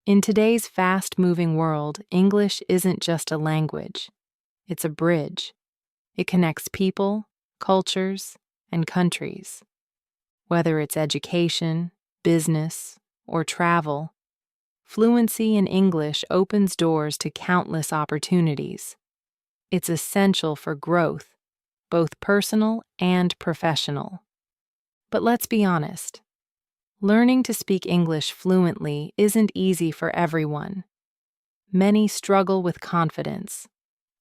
In today's fast-moving world, English isn't just a language. It's a bridge. It connects people, cultures, and countries. Whether it's education, business, or travel, fluency in English opens doors to countless opportunities. It's essential for growth, both personal and professional. But let's be honest. Learning to speak English fluently isn't easy for everyone. Many struggle with confidence.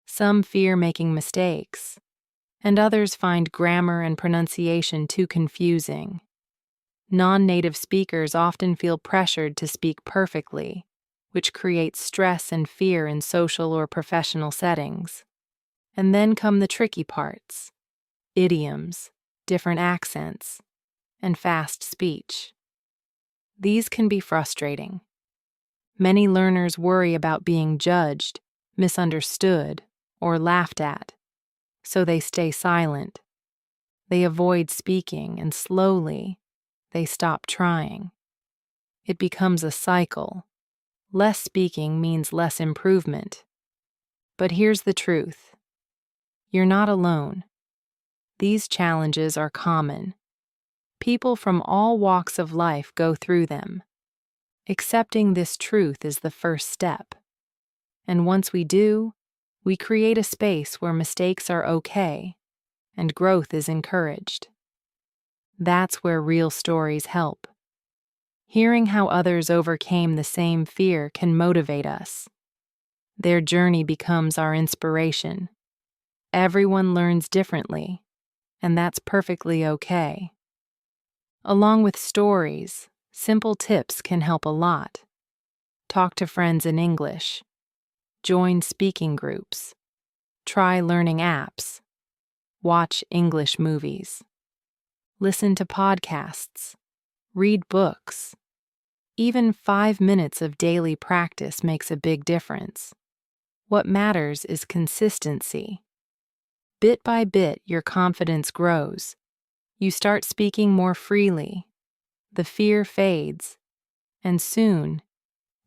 Some fear making mistakes, and others find grammar and pronunciation too confusing. Non-native speakers often feel pressured to speak perfectly, which creates stress and fear in social or professional settings. And then come the tricky parts: idioms, different accents, and fast speech. These can be frustrating. Many learners worry about being judged, misunderstood, or laughed at, so they stay silent. They avoid speaking, and slowly, they stop trying. It becomes a cycle. Less speaking means less improvement. But here's the truth. You're not alone. These challenges are common. People from all walks of life go through them. Accepting this truth is the first step. And once we do, we create a space where mistakes are okay and growth is encouraged. That's where real stories help. Hearing how others overcame the same fear can motivate us. Their journey becomes our inspiration. Everyone learns differently, and that's perfectly okay. Along with stories, simple tips can help a lot. Talk to friends in English. Join speaking groups. Try learning apps. Watch English movies. Listen to podcasts. Read books. Even 5 minutes of daily practice makes a big difference. What matters is consistency. Bit by bit, your confidence grows. You start speaking more freely. The fear fades. And soon,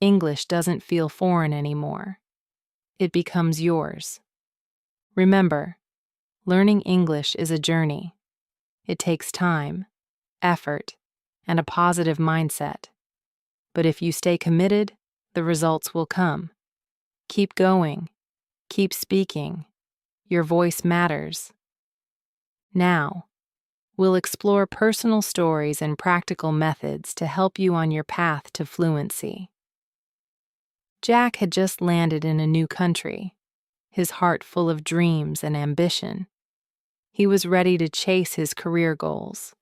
English doesn't feel foreign anymore. It becomes yours. Remember, learning English is a journey. It takes time, effort, and a positive mindset. But if you stay committed, the results will come. Keep going. Keep speaking. Your voice matters. Now, we'll explore personal stories and practical methods to help you on your path to fluency. Jack had just landed in a new country, his heart full of dreams and ambition. He was ready to chase his career goals.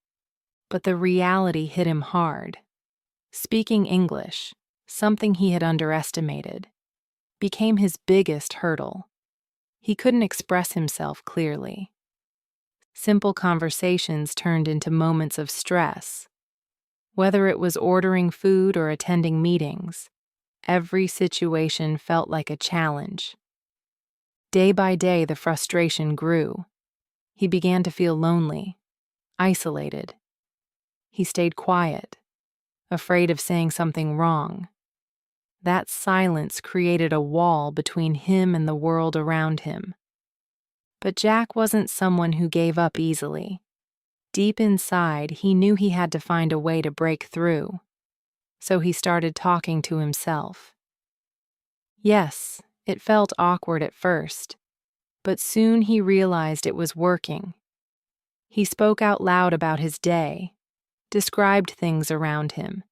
But the reality hit him hard. Speaking English, something he had underestimated, became his biggest hurdle. He couldn't express himself clearly. Simple conversations turned into moments of stress. Whether it was ordering food or attending meetings, every situation felt like a challenge. Day by day, the frustration grew. He began to feel lonely, isolated. He stayed quiet, afraid of saying something wrong. That silence created a wall between him and the world around him. But Jack wasn't someone who gave up easily. Deep inside, he knew he had to find a way to break through. So he started talking to himself. Yes, it felt awkward at first, but soon he realized it was working. He spoke out loud about his day, described things around him,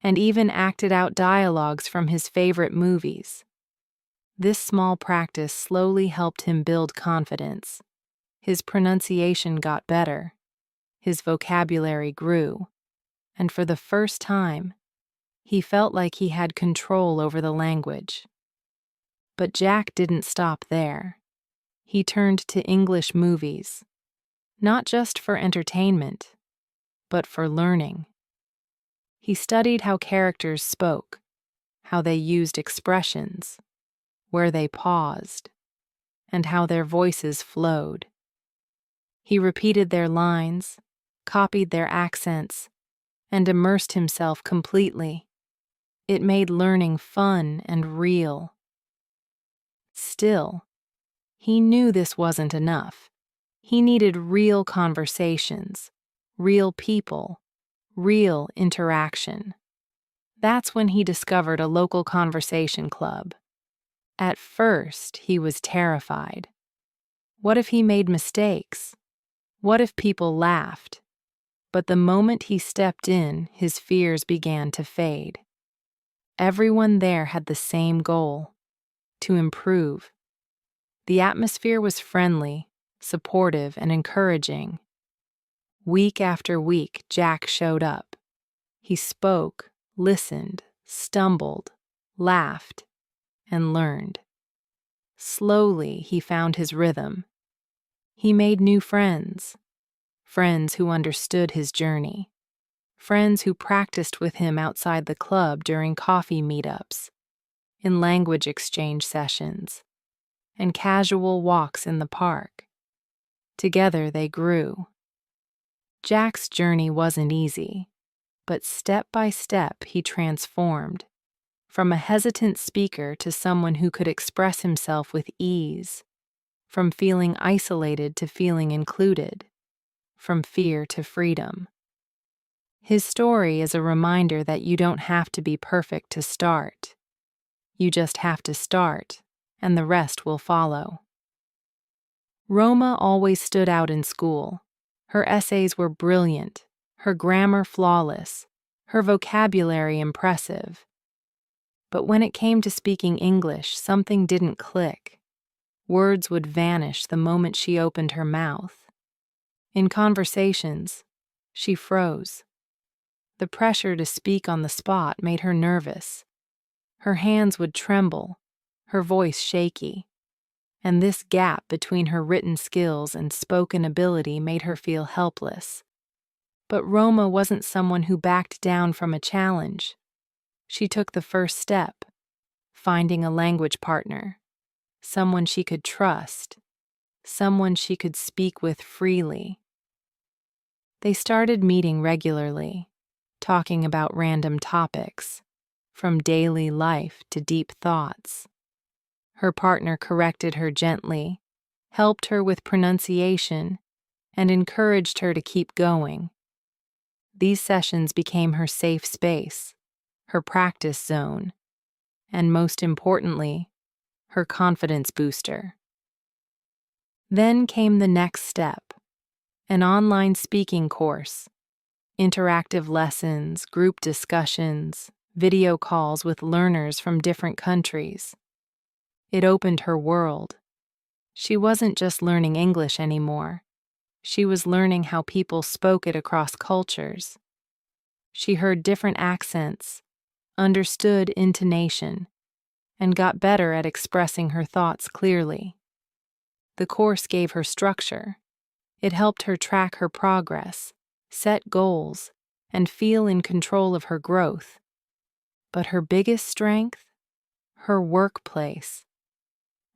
and even acted out dialogues from his favorite movies. This small practice slowly helped him build confidence. His pronunciation got better, his vocabulary grew, and for the first time, he felt like he had control over the language. But Jack didn't stop there. He turned to English movies, not just for entertainment, but for learning. He studied how characters spoke, how they used expressions, where they paused, and how their voices flowed. He repeated their lines, copied their accents, and immersed himself completely. It made learning fun and real. Still, he knew this wasn't enough. He needed real conversations, real people, real interaction. That's when he discovered a local conversation club. At first, he was terrified. What if he made mistakes? What if people laughed? But the moment he stepped in, his fears began to fade. Everyone there had the same goal: to improve. The atmosphere was friendly, supportive, and encouraging. Week after week, Jack showed up. He spoke, listened, stumbled, laughed, and learned. Slowly, he found his rhythm. He made new friends, friends who understood his journey, friends who practiced with him outside the club during coffee meetups, in language exchange sessions, and casual walks in the park. Together they grew. Jack's journey wasn't easy, but step by step he transformed, from a hesitant speaker to someone who could express himself with ease, from feeling isolated to feeling included, from fear to freedom. His story is a reminder that you don't have to be perfect to start. You just have to start, and the rest will follow. Roma always stood out in school. Her essays were brilliant, her grammar flawless, her vocabulary impressive. But when it came to speaking English, something didn't click. Words would vanish the moment she opened her mouth. In conversations, she froze. The pressure to speak on the spot made her nervous. Her hands would tremble, her voice shaky, and this gap between her written skills and spoken ability made her feel helpless. But Roma wasn't someone who backed down from a challenge. She took the first step, finding a language partner, someone she could trust, someone she could speak with freely. They started meeting regularly, talking about random topics, from daily life to deep thoughts. Her partner corrected her gently, helped her with pronunciation, and encouraged her to keep going. These sessions became her safe space, her practice zone, and most importantly, her confidence booster. Then came the next step, an online speaking course, interactive lessons, group discussions, video calls with learners from different countries. It opened her world. She wasn't just learning English anymore. She was learning how people spoke it across cultures. She heard different accents, understood intonation, and got better at expressing her thoughts clearly. The course gave her structure. It helped her track her progress, set goals, and feel in control of her growth. But her biggest strength? Her workplace.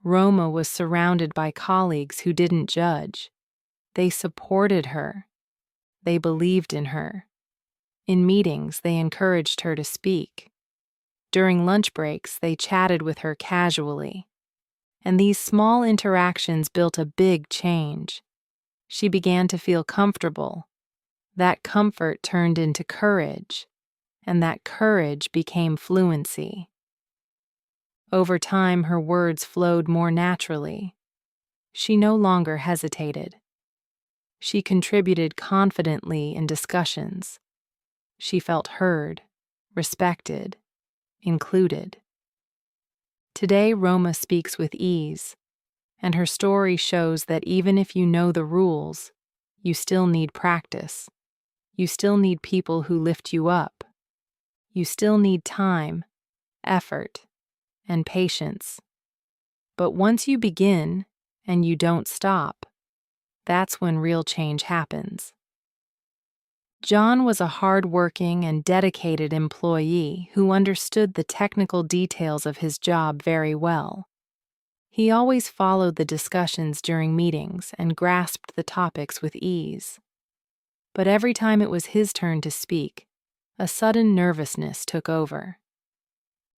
Roma was surrounded by colleagues who didn't judge. They supported her. They believed in her. In meetings, they encouraged her to speak. During lunch breaks, they chatted with her casually. And these small interactions built a big change. She began to feel comfortable. That comfort turned into courage, and that courage became fluency. Over time, her words flowed more naturally. She no longer hesitated. She contributed confidently in discussions. She felt heard, respected, included. Today, Roma speaks with ease, and her story shows that even if you know the rules, you still need practice. You still need people who lift you up. You still need time, effort, and patience. But once you begin, and you don't stop, that's when real change happens. John was a hard-working and dedicated employee who understood the technical details of his job very well. He always followed the discussions during meetings and grasped the topics with ease. But every time it was his turn to speak, a sudden nervousness took over.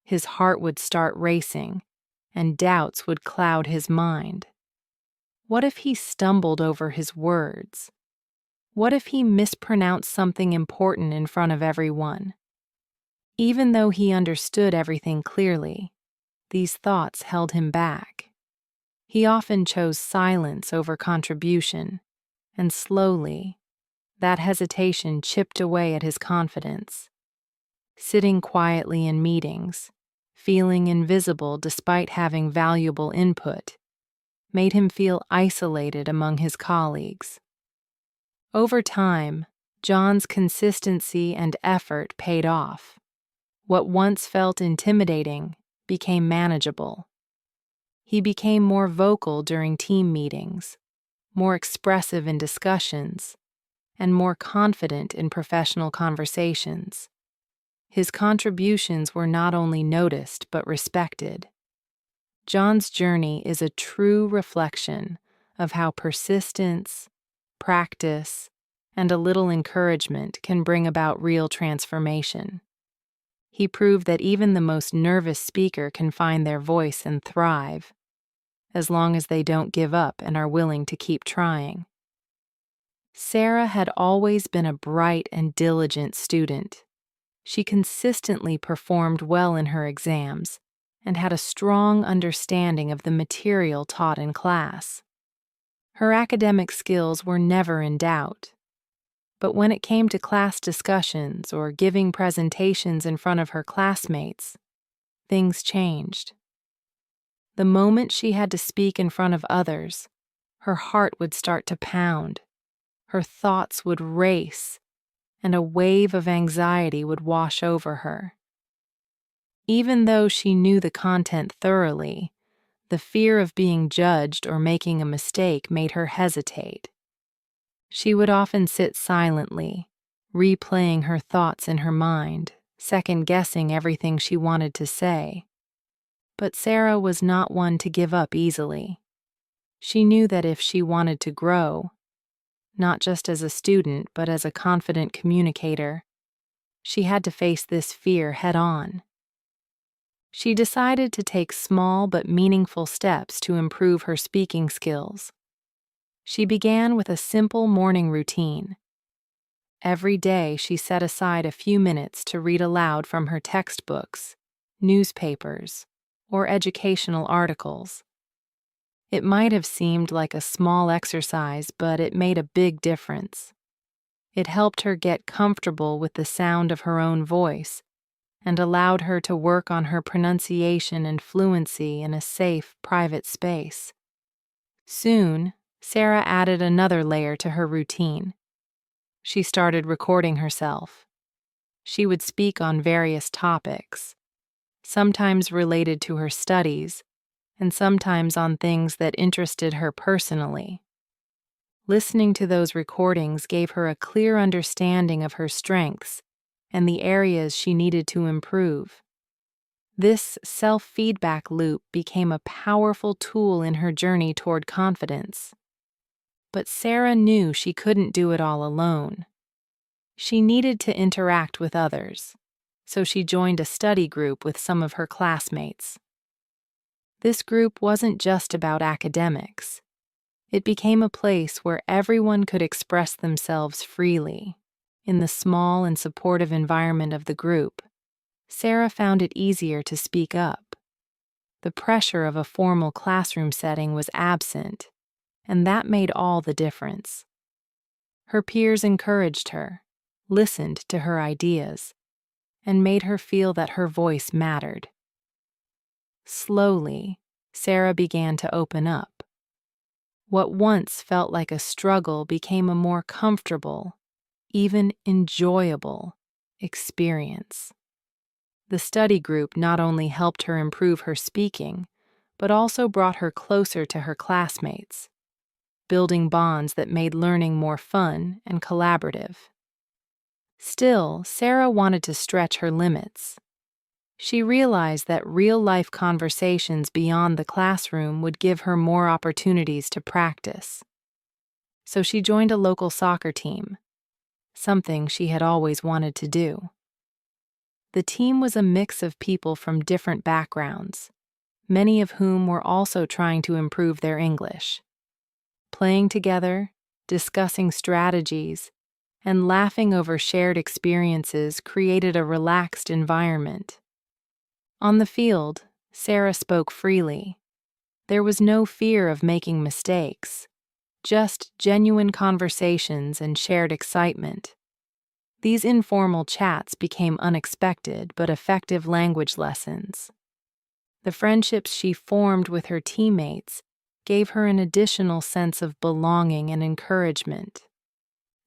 his heart would start racing, and doubts would cloud his mind. What if he stumbled over his words? What if he mispronounced something important in front of everyone? Even though he understood everything clearly, these thoughts held him back. He often chose silence over contribution, and slowly, that hesitation chipped away at his confidence. Sitting quietly in meetings, feeling invisible despite having valuable input, made him feel isolated among his colleagues. Over time, John's consistency and effort paid off. What once felt intimidating became manageable. He became more vocal during team meetings, more expressive in discussions, and more confident in professional conversations. His contributions were not only noticed but respected. John's journey is a true reflection of how persistence, practice, and a little encouragement can bring about real transformation. He proved that even the most nervous speaker can find their voice and thrive, as long as they don't give up and are willing to keep trying. Sarah had always been a bright and diligent student. She consistently performed well in her exams and had a strong understanding of the material taught in class. Her academic skills were never in doubt. But when it came to class discussions or giving presentations in front of her classmates, things changed. The moment she had to speak in front of others, her heart would start to pound, her thoughts would race, and a wave of anxiety would wash over her. Even though she knew the content thoroughly, the fear of being judged or making a mistake made her hesitate. She would often sit silently, replaying her thoughts in her mind, second-guessing everything she wanted to say. But Sarah was not one to give up easily. She knew that if she wanted to grow, not just as a student but as a confident communicator, she had to face this fear head-on. She decided to take small but meaningful steps to improve her speaking skills. She began with a simple morning routine. Every day she set aside a few minutes to read aloud from her textbooks, newspapers, or educational articles. It might have seemed like a small exercise, but it made a big difference. It helped her get comfortable with the sound of her own voice and allowed her to work on her pronunciation and fluency in a safe, private space. Soon, Sarah added another layer to her routine. She started recording herself. She would speak on various topics, sometimes related to her studies, and sometimes on things that interested her personally. Listening to those recordings gave her a clear understanding of her strengths and the areas she needed to improve. This self-feedback loop became a powerful tool in her journey toward confidence. But Sarah knew she couldn't do it all alone. She needed to interact with others, so she joined a study group with some of her classmates. This group wasn't just about academics. It became a place where everyone could express themselves freely. In the small and supportive environment of the group, Sarah found it easier to speak up. The pressure of a formal classroom setting was absent, and that made all the difference. Her peers encouraged her, listened to her ideas, and made her feel that her voice mattered. Slowly, Sarah began to open up. What once felt like a struggle became a more comfortable, even enjoyable, experience. The study group not only helped her improve her speaking, but also brought her closer to her classmates, building bonds that made learning more fun and collaborative. Still, Sarah wanted to stretch her limits. She realized that real-life conversations beyond the classroom would give her more opportunities to practice. So she joined a local soccer team, something she had always wanted to do. The team was a mix of people from different backgrounds, many of whom were also trying to improve their English. Playing together, discussing strategies, and laughing over shared experiences created a relaxed environment. On the field, Sarah spoke freely. There was no fear of making mistakes, just genuine conversations and shared excitement. These informal chats became unexpected but effective language lessons. The friendships she formed with her teammates gave her an additional sense of belonging and encouragement.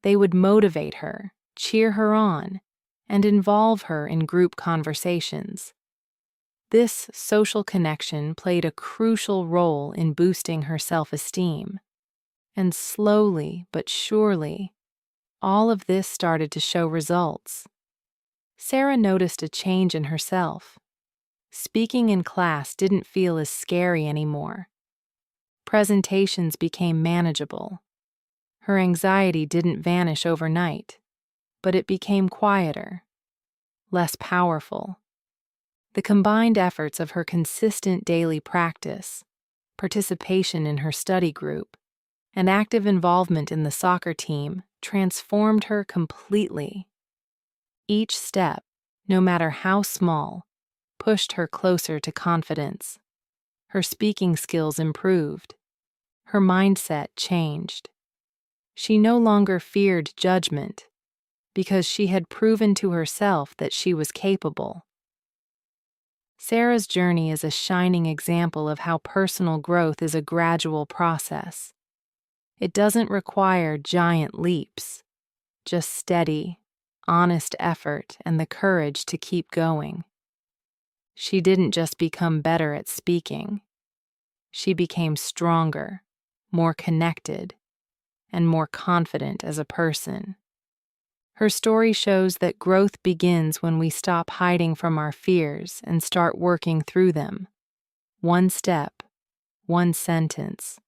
They would motivate her, cheer her on, and involve her in group conversations. This social connection played a crucial role in boosting her self-esteem. And slowly but surely, all of this started to show results. Sarah noticed a change in herself. Speaking in class didn't feel as scary anymore. Presentations became manageable. Her anxiety didn't vanish overnight, but it became quieter, less powerful. The combined efforts of her consistent daily practice, participation in her study group, and active involvement in the soccer team transformed her completely. Each step, no matter how small, pushed her closer to confidence. Her speaking skills improved. Her mindset changed. She no longer feared judgment because she had proven to herself that she was capable. Sarah's journey is a shining example of how personal growth is a gradual process. It doesn't require giant leaps, just steady, honest effort and the courage to keep going. She didn't just become better at speaking. She became stronger, more connected, and more confident as a person. Her story shows that growth begins when we stop hiding from our fears and start working through them. One step, one sentence,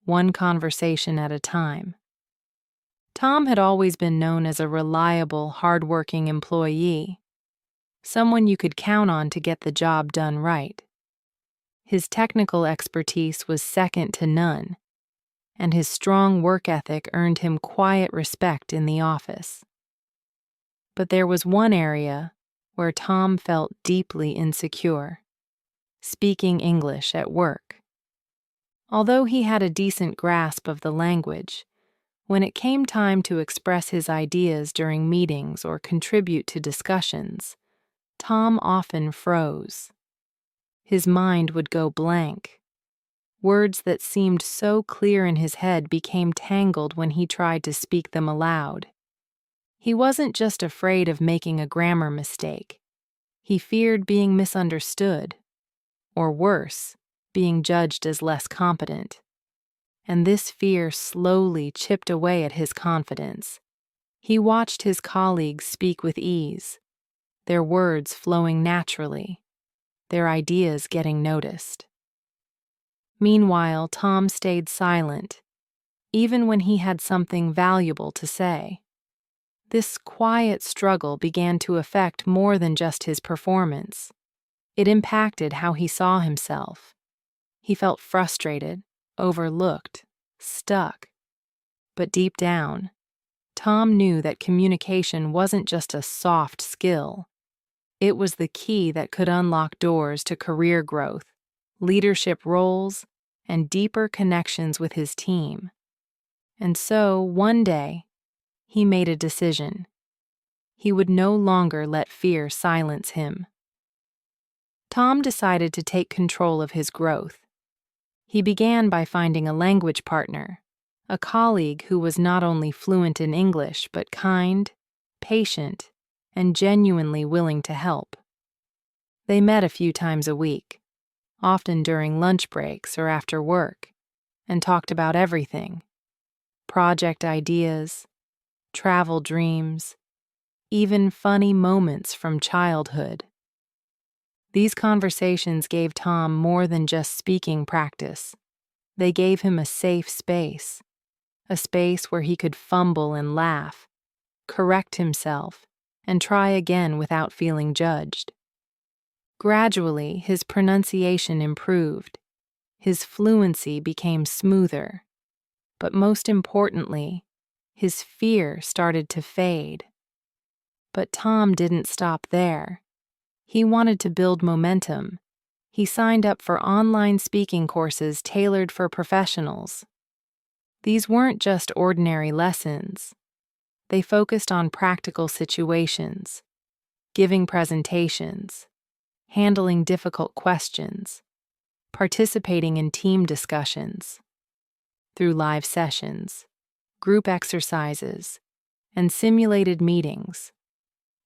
one conversation at a time. Tom had always been known as a reliable, hardworking employee, someone you could count on to get the job done right. His technical expertise was second to none, and his strong work ethic earned him quiet respect in the office. But there was one area where Tom felt deeply insecure: speaking English at work. Although he had a decent grasp of the language, when it came time to express his ideas during meetings or contribute to discussions, Tom often froze. His mind would go blank. Words that seemed so clear in his head became tangled when he tried to speak them aloud. He wasn't just afraid of making a grammar mistake. He feared being misunderstood, or worse, being judged as less competent. And this fear slowly chipped away at his confidence. He watched his colleagues speak with ease, their words flowing naturally, their ideas getting noticed. Meanwhile, Tom stayed silent, even when he had something valuable to say. This quiet struggle began to affect more than just his performance. It impacted how he saw himself. He felt frustrated, overlooked, stuck. But deep down, Tom knew that communication wasn't just a soft skill. It was the key that could unlock doors to career growth, leadership roles, and deeper connections with his team. And so, one day, he made a decision. He would no longer let fear silence him. Tom decided to take control of his growth. He began by finding a language partner, a colleague who was not only fluent in English but kind, patient, and genuinely willing to help. They met a few times a week, often during lunch breaks or after work, and talked about everything: project ideas, travel dreams, even funny moments from childhood. These conversations gave Tom more than just speaking practice. They gave him a safe space, a space where he could fumble and laugh, correct himself, and try again without feeling judged. Gradually, his pronunciation improved. His fluency became smoother. But most importantly, his fear started to fade. But Tom didn't stop there. He wanted to build momentum. He signed up for online speaking courses tailored for professionals. These weren't just ordinary lessons. They focused on practical situations, giving presentations, handling difficult questions, participating in team discussions. Through live sessions, group exercises, and simulated meetings,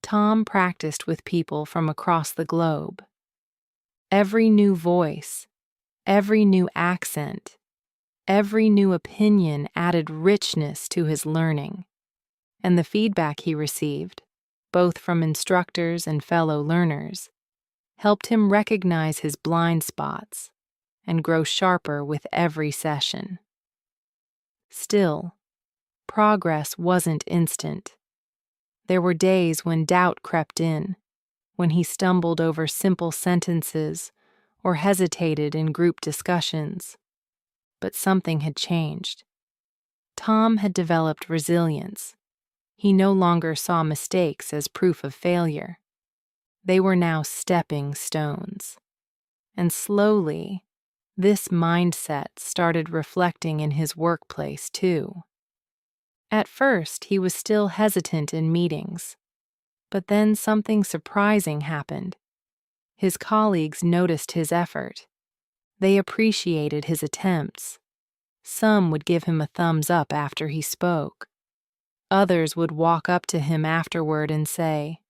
Tom practiced with people from across the globe. Every new voice, every new accent, every new opinion added richness to his learning, and the feedback he received, both from instructors and fellow learners, helped him recognize his blind spots and grow sharper with every session. Still, progress wasn't instant. There were days when doubt crept in, when he stumbled over simple sentences or hesitated in group discussions. But something had changed. Tom had developed resilience. He no longer saw mistakes as proof of failure. They were now stepping stones. And slowly, this mindset started reflecting in his workplace too. At first, he was still hesitant in meetings, but then something surprising happened. His colleagues noticed his effort. They appreciated his attempts. Some would give him a thumbs up after he spoke. Others would walk up to him afterward and say,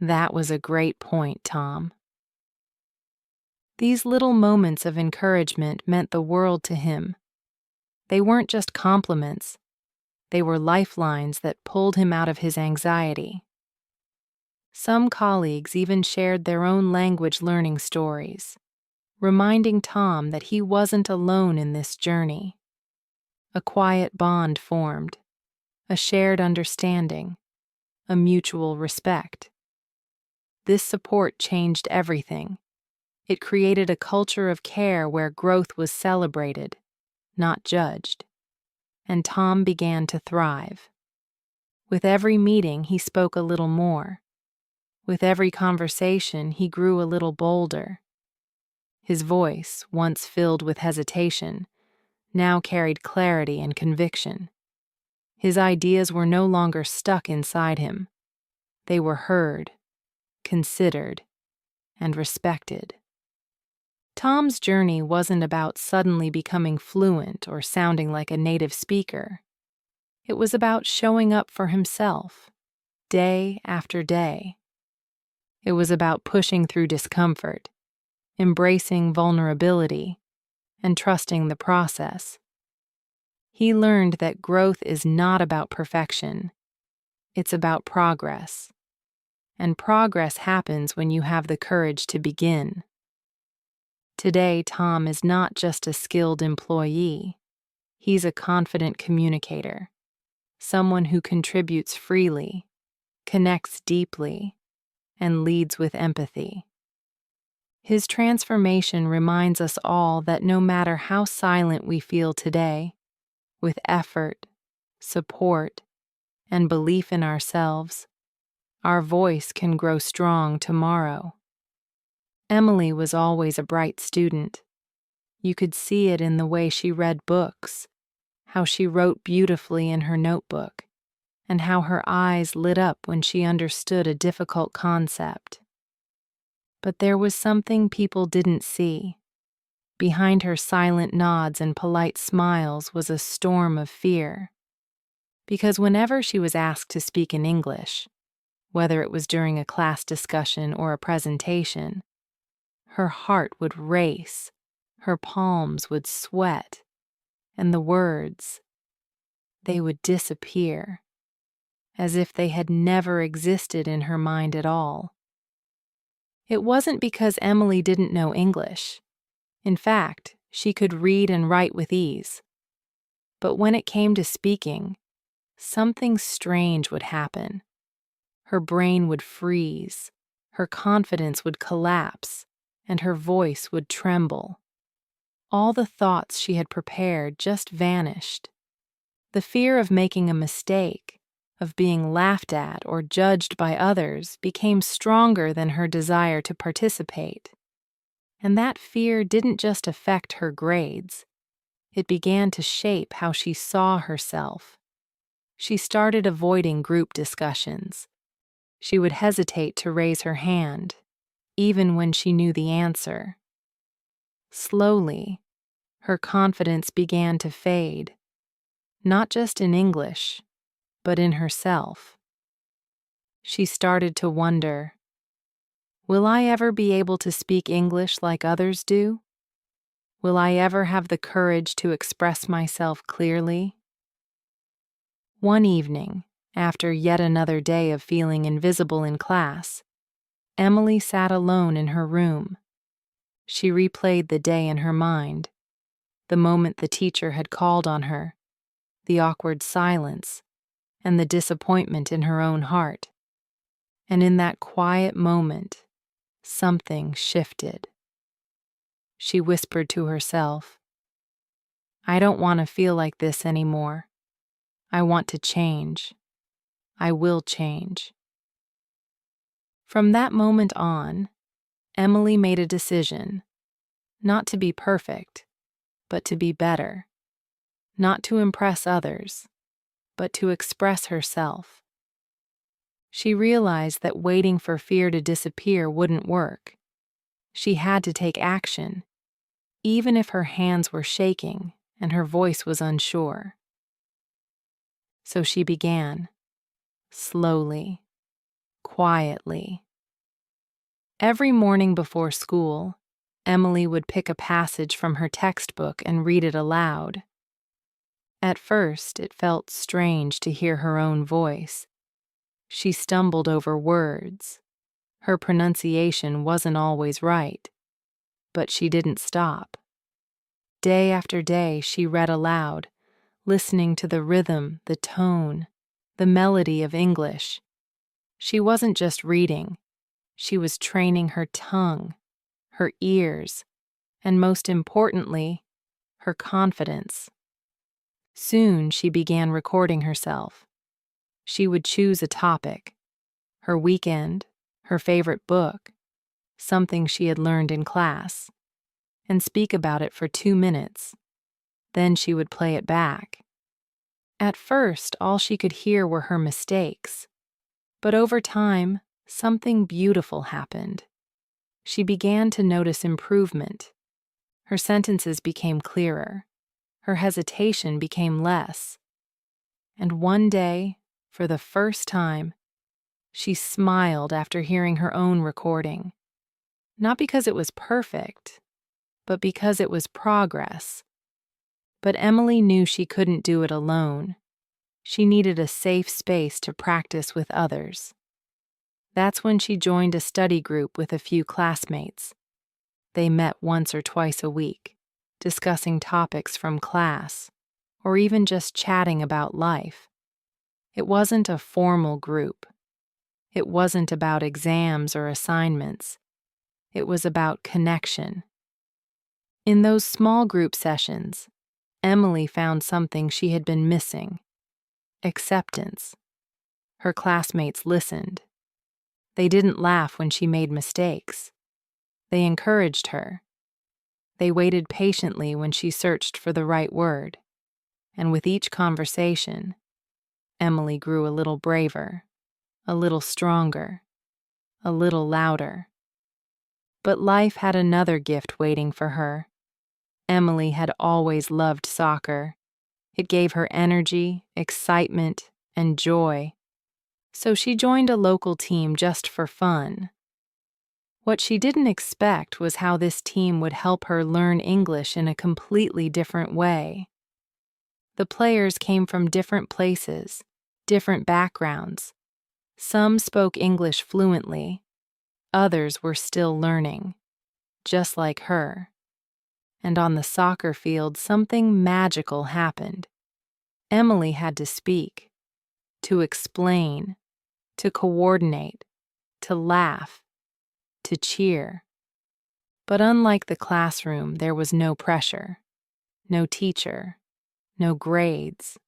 "That was a great point, Tom." These little moments of encouragement meant the world to him. They weren't just compliments. They were lifelines that pulled him out of his anxiety. Some colleagues even shared their own language learning stories, reminding Tom that he wasn't alone in this journey. A quiet bond formed, a shared understanding, a mutual respect. This support changed everything. It created a culture of care where growth was celebrated, not judged. And Tom began to thrive. With every meeting, he spoke a little more. With every conversation, he grew a little bolder. His voice, once filled with hesitation, now carried clarity and conviction. His ideas were no longer stuck inside him. They were heard, considered, and respected. Tom's journey wasn't about suddenly becoming fluent or sounding like a native speaker. It was about showing up for himself, day after day. It was about pushing through discomfort, embracing vulnerability, and trusting the process. He learned that growth is not about perfection. It's about progress. And progress happens when you have the courage to begin. Today, Tom is not just a skilled employee. He's a confident communicator, someone who contributes freely, connects deeply, and leads with empathy. His transformation reminds us all that no matter how silent we feel today, with effort, support, and belief in ourselves, our voice can grow strong tomorrow. Emily was always a bright student. You could see it in the way she read books, how she wrote beautifully in her notebook, and how her eyes lit up when she understood a difficult concept. But there was something people didn't see. Behind her silent nods and polite smiles was a storm of fear. Because whenever she was asked to speak in English, whether it was during a class discussion or a presentation, her heart would race, her palms would sweat, and the words, they would disappear, as if they had never existed in her mind at all. It wasn't because Emily didn't know English. In fact, she could read and write with ease. But when it came to speaking, something strange would happen. her brain would freeze, her confidence would collapse, and her voice would tremble. All the thoughts she had prepared just vanished. The fear of making a mistake, of being laughed at or judged by others, became stronger than her desire to participate. And that fear didn't just affect her grades. It began to shape how she saw herself. She started avoiding group discussions. She would hesitate to raise her hand, even when she knew the answer. Slowly, her confidence began to fade, not just in English, but in herself. She started to wonder, will I ever be able to speak English like others do? Will I ever have the courage to express myself clearly? One evening, after yet another day of feeling invisible in class, Emily sat alone in her room. She replayed the day in her mind, the moment the teacher had called on her, the awkward silence, and the disappointment in her own heart. And in that quiet moment, something shifted. She whispered to herself, I don't want to feel like this anymore. I want to change. I will change. From that moment on, Emily made a decision, not to be perfect, but to be better, not to impress others, but to express herself. She realized that waiting for fear to disappear wouldn't work. She had to take action, even if her hands were shaking and her voice was unsure. So she began, slowly, quietly. Every morning before school, Emily would pick a passage from her textbook and read it aloud. At first, it felt strange to hear her own voice. She stumbled over words. Her pronunciation wasn't always right, but she didn't stop. Day after day, she read aloud, listening to the rhythm, the tone, the melody of English. She wasn't just reading. She was training her tongue, her ears, and most importantly, her confidence. Soon she began recording herself. She would choose a topic, her weekend, her favorite book, something she had learned in class, and speak about it for 2 minutes. Then she would play it back. At first, all she could hear were her mistakes, but over time, something beautiful happened. She began to notice improvement. Her sentences became clearer. Her hesitation became less. And one day, for the first time, she smiled after hearing her own recording. Not because it was perfect, but because it was progress. But Emily knew she couldn't do it alone. She needed a safe space to practice with others. That's when she joined a study group with a few classmates. They met once or twice a week, discussing topics from class, or even just chatting about life. It wasn't a formal group. It wasn't about exams or assignments. It was about connection. In those small group sessions, Emily found something she had been missing: acceptance. Her classmates listened. They didn't laugh when she made mistakes. They encouraged her. They waited patiently when she searched for the right word. And with each conversation, Emily grew a little braver, a little stronger, a little louder. But life had another gift waiting for her. Emily had always loved soccer. It gave her energy, excitement, and joy. So she joined a local team just for fun. What she didn't expect was how this team would help her learn English in a completely different way. The players came from different places, different backgrounds. Some spoke English fluently. Others were still learning, just like her. And on the soccer field, something magical happened. Emily had to speak, to explain, to coordinate, to laugh, to cheer. But unlike the classroom, there was no pressure, no teacher, no grades,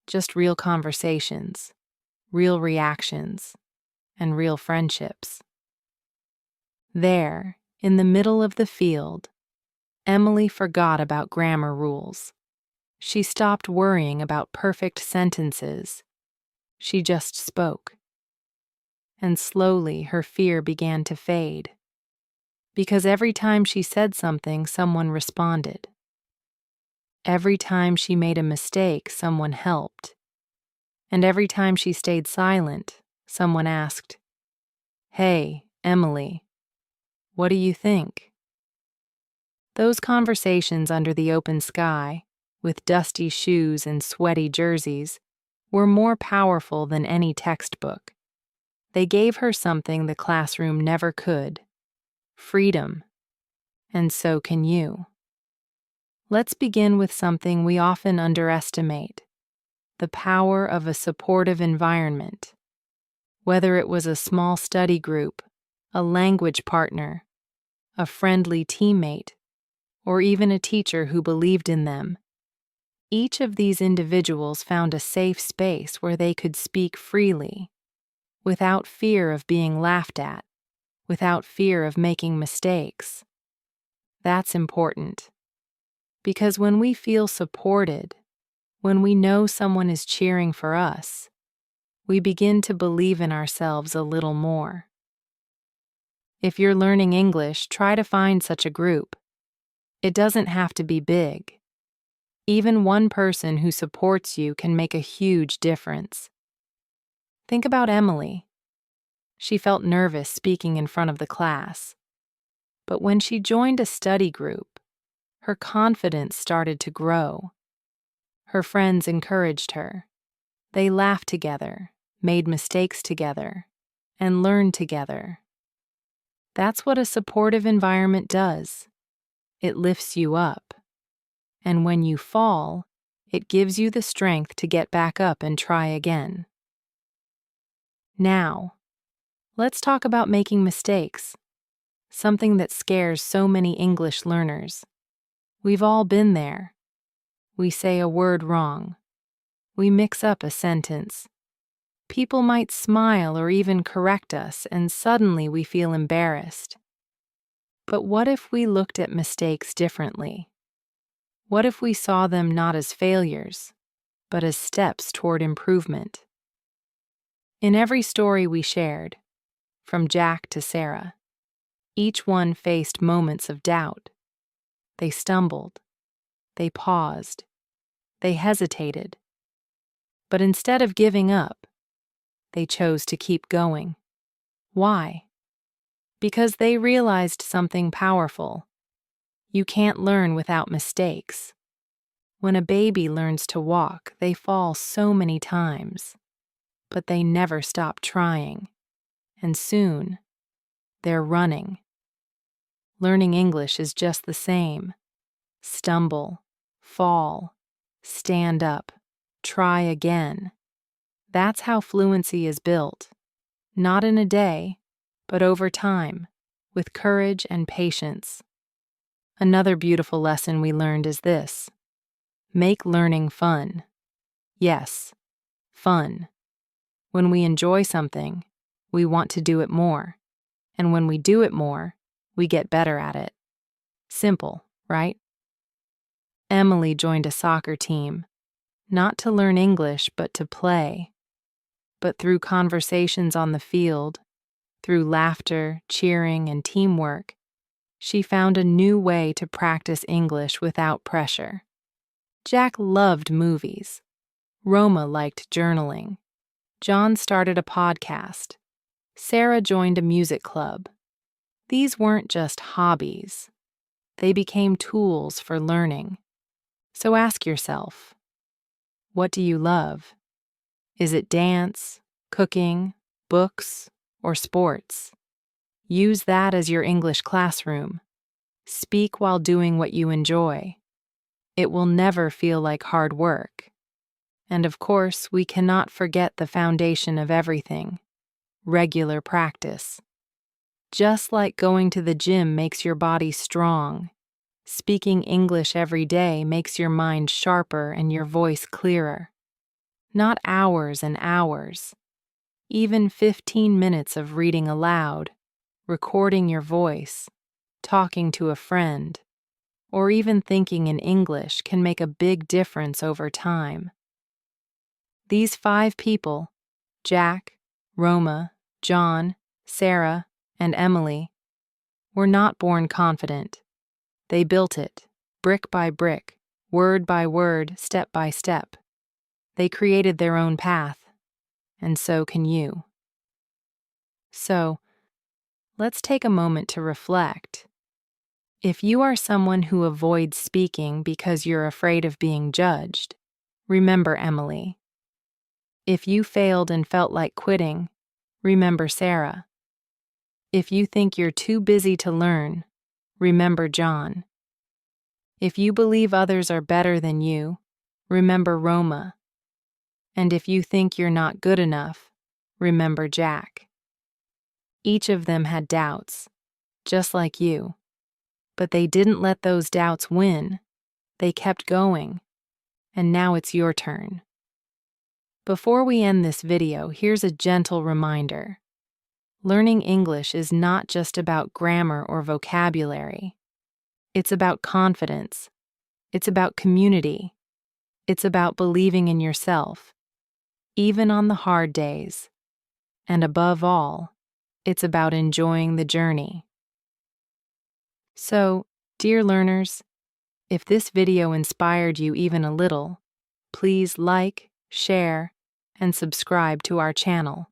just real conversations, real reactions, and real friendships. There, in the middle of the field, Emily forgot about grammar rules. She stopped worrying about perfect sentences. She just spoke. And slowly her fear began to fade. Because every time she said something, someone responded. Every time she made a mistake, someone helped. And every time she stayed silent, someone asked, "Hey, Emily, what do you think?" Those conversations under the open sky, with dusty shoes and sweaty jerseys, were more powerful than any textbook. They gave her something the classroom never could: freedom. And so can you. Let's begin with something we often underestimate: the power of a supportive environment. Whether it was a small study group, a language partner, a friendly teammate, or even a teacher who believed in them, each of these individuals found a safe space where they could speak freely, without fear of being laughed at, without fear of making mistakes. That's important. Because when we feel supported, when we know someone is cheering for us, we begin to believe in ourselves a little more. If you're learning English, try to find such a group. It doesn't have to be big. Even one person who supports you can make a huge difference. Think about Emily. She felt nervous speaking in front of the class. But when she joined a study group, her confidence started to grow. Her friends encouraged her. They laughed together, made mistakes together, and learned together. That's what a supportive environment does. It lifts you up. And when you fall, it gives you the strength to get back up and try again. Now, let's talk about making mistakes, something that scares so many English learners. We've all been there. We say a word wrong. We mix up a sentence. People might smile or even correct us, and suddenly we feel embarrassed. But what if we looked at mistakes differently? What if we saw them not as failures, but as steps toward improvement? In every story we shared, from Jack to Sarah, each one faced moments of doubt. They stumbled. They paused. They hesitated. But instead of giving up, they chose to keep going. Why? Because they realized something powerful. You can't learn without mistakes. When a baby learns to walk, they fall so many times, but they never stop trying. And soon, they're running. Learning English is just the same. Stumble, fall, stand up, try again. That's how fluency is built. Not in a day, but over time, with courage and patience. Another beautiful lesson we learned is this: make learning fun. Yes, fun. When we enjoy something, we want to do it more. And when we do it more, we get better at it. Simple, right? Emily joined a soccer team, not to learn English, but to play. But through conversations on the field, through laughter, cheering, and teamwork, she found a new way to practice English without pressure. Jack loved movies. Roma liked journaling. John started a podcast. Sarah joined a music club. These weren't just hobbies. They became tools for learning. So ask yourself, what do you love? Is it dance, cooking, books, or sports? Use that as your English classroom. Speak while doing what you enjoy. It will never feel like hard work. And of course, we cannot forget the foundation of everything: regular practice. Just like going to the gym makes your body strong, speaking English every day makes your mind sharper and your voice clearer. Not hours and hours. Even 15 minutes of reading aloud, recording your voice, talking to a friend, or even thinking in English can make a big difference over time. These 5 people, Jack, Roma, John, Sarah, and Emily, were not born confident. They built it, brick by brick, word by word, step by step. They created their own path, and so can you. So, let's take a moment to reflect. If you are someone who avoids speaking because you're afraid of being judged, remember Emily. If you failed and felt like quitting, remember Sarah. If you think you're too busy to learn, remember John. If you believe others are better than you, remember Roma. And if you think you're not good enough, remember Jack. Each of them had doubts, just like you. But they didn't let those doubts win. They kept going. And now it's your turn. Before we end this video, here's a gentle reminder. Learning English is not just about grammar or vocabulary. It's about confidence. It's about community. It's about believing in yourself, even on the hard days. And above all, it's about enjoying the journey. So, dear learners, if this video inspired you even a little, please like, share, and subscribe to our channel,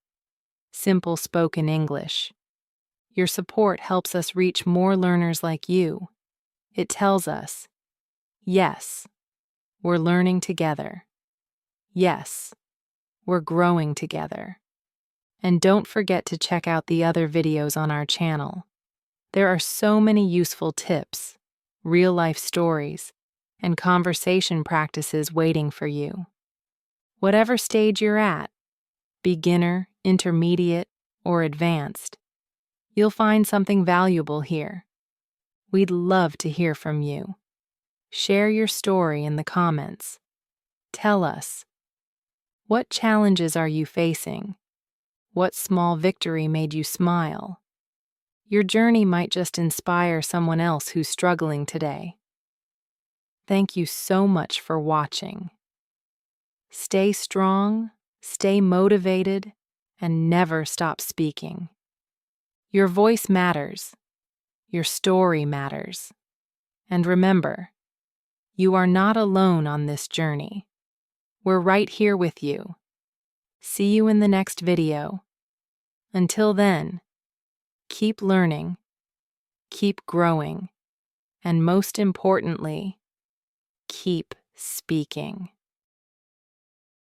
Simple Spoken English. Your support helps us reach more learners like you. It tells us, yes, we're learning together. Yes, we're growing together. And don't forget to check out the other videos on our channel. There are so many useful tips, real-life stories, and conversation practices waiting for you. Whatever stage you're at, beginner, intermediate, or advanced, you'll find something valuable here. We'd love to hear from you. Share your story in the comments. Tell us, what challenges are you facing? What small victory made you smile? Your journey might just inspire someone else who's struggling today. Thank you so much for watching. Stay strong, stay motivated, and never stop speaking. Your voice matters. Your story matters. And remember, you are not alone on this journey. We're right here with you. See you in the next video. Until then, keep learning, keep growing, and most importantly, keep speaking.